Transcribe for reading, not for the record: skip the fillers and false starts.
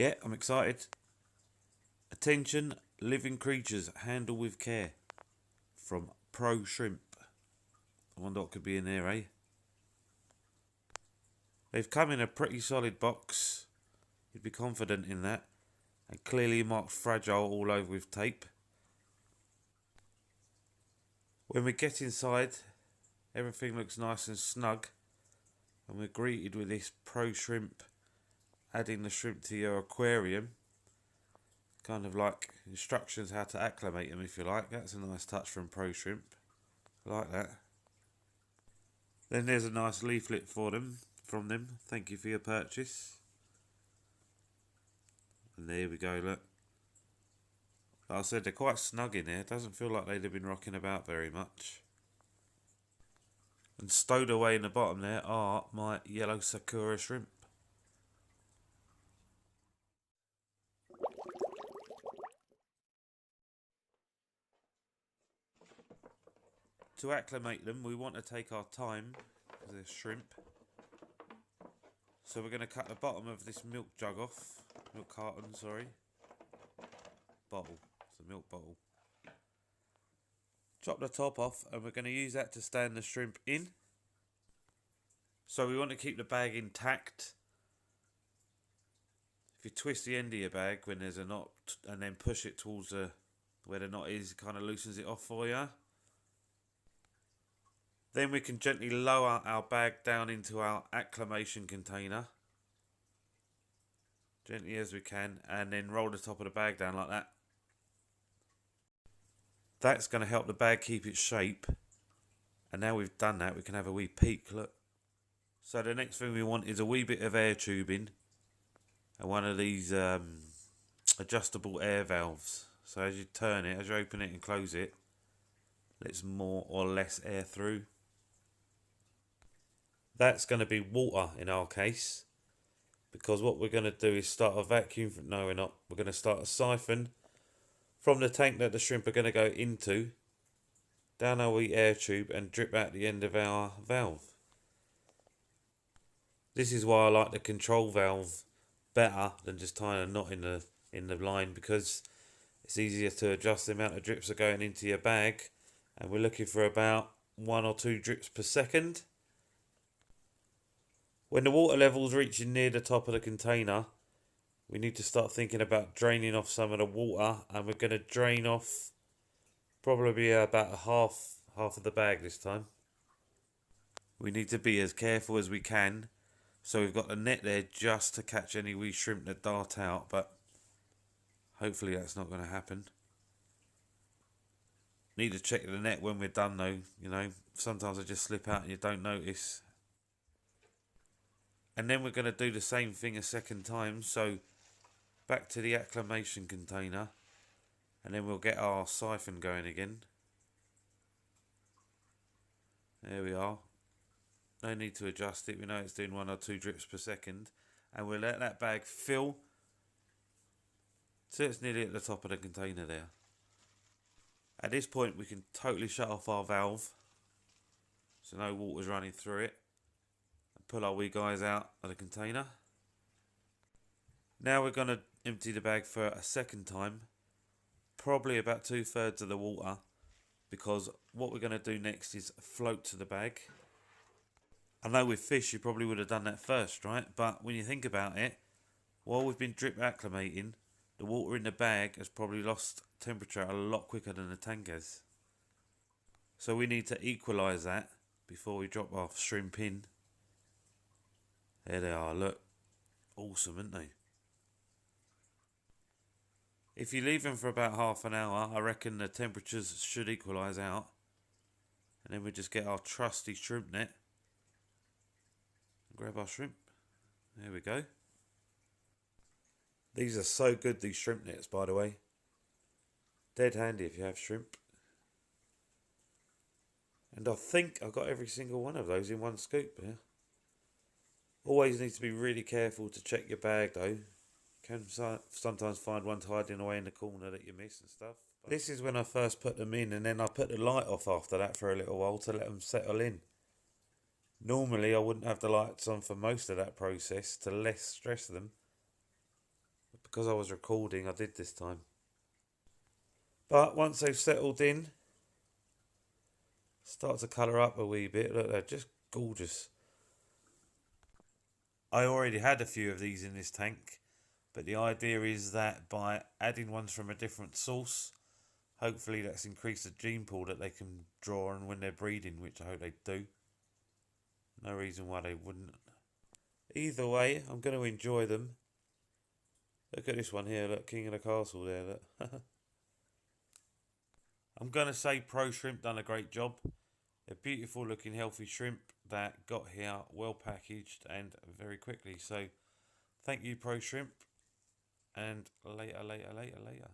Yeah, I'm excited. Attention, living creatures, handle with care. From ProShrimp. I wonder what could be in there, eh? They've come in a pretty solid box. You'd be confident in that. And clearly marked fragile all over with tape. When we get inside, everything looks nice and snug. And we're greeted with this ProShrimp adding the shrimp to your aquarium. Kind of like instructions how to acclimate them, if you like. That's a nice touch from ProShrimp. I like that. Then there's a nice leaflet for them, from them. Thank you for your purchase. And there we go, look. Like I said, they're quite snug in there. It doesn't feel like they'd have been rocking about very much. And stowed away in the bottom there are my YellowSakura shrimp. To acclimate them, we want to take our time, because they're shrimp. So we're going to cut the bottom of this milk jug off. Milk carton, sorry. Bottle. It's a milk bottle. Chop the top off, and we're going to use that to stand the shrimp in. So we want to keep the bag intact. If you twist the end of your bag when there's a knot, and then push it towards where the knot is, it kind of loosens it off for you. Then we can gently lower our bag down into our acclimation container. Gently as we can, and then roll the top of the bag down like that. That's going to help the bag keep its shape. And now we've done that, we can have a wee peek, look. So the next thing we want is a wee bit of air tubing. And one of these adjustable air valves. So as you turn it, as you open it and close it, lets more or less air through. That's going to be water in our case, because what we're going to do is start a vacuum. No, we're not. We're going to start a siphon from the tank that the shrimp are going to go into, down our wee air tube and drip out the end of our valve. This is why I like the control valve better than just tying a knot in the line, because it's easier to adjust the amount of drips that are going into your bag, and we're looking for about 1 or 2 drips per second. When the water level's reaching near the top of the container, we need to start thinking about draining off some of the water, and we're going to drain off probably about half of the bag this time. We need to be as careful as we can, so we've got the net there just to catch any wee shrimp that dart out, but hopefully that's not going to happen. Need to check the net when we're done though, you know, sometimes they just slip out and you don't notice. And then we're going to do the same thing a second time. So back to the acclimation container, and then we'll get our siphon going again. There we are. No need to adjust it. We know it's doing 1 or 2 drips per second. And we'll let that bag fill so it's nearly at the top of the container there. At this point we can totally shut off our valve, so no water's running through it. Pull our wee guys out of the container. Now we're going to empty the bag for a second time, probably about 2/3 of the water, because what we're going to do next is float to the bag. I know with fish you probably would have done that first, right? But when you think about it, while we've been drip acclimating, the water in the bag has probably lost temperature a lot quicker than the tank has. So we need to equalise that before we drop our shrimp in. There they are, look. Awesome, aren't they? If you leave them for about half an hour, I reckon the temperatures should equalise out. And then we just get our trusty shrimp net. Grab our shrimp. There we go. These are so good, these shrimp nets, by the way. Dead handy if you have shrimp. And I think I've got every single one of those in one scoop here. Always need to be really careful to check your bag though. Can sometimes find ones hiding away in the corner that you miss and stuff. But this is when I first put them in, and then I put the light off after that for a little while to let them settle in. Normally I wouldn't have the lights on for most of that process to less stress them. because I was recording, I did this time. But once they've settled in, start to colour up a wee bit. Look, they're just gorgeous. I already had a few of these in this tank, but the idea is that by adding ones from a different source, hopefully that's increased the gene pool that they can draw on when they're breeding, which I hope they do. No reason why they wouldn't. Either way, I'm going to enjoy them. Look at this one here, look, King of the Castle there, look. I'm going to say ProShrimp done a great job. A beautiful looking healthy shrimp that got here well packaged and very quickly. So thank you ProShrimp, and later.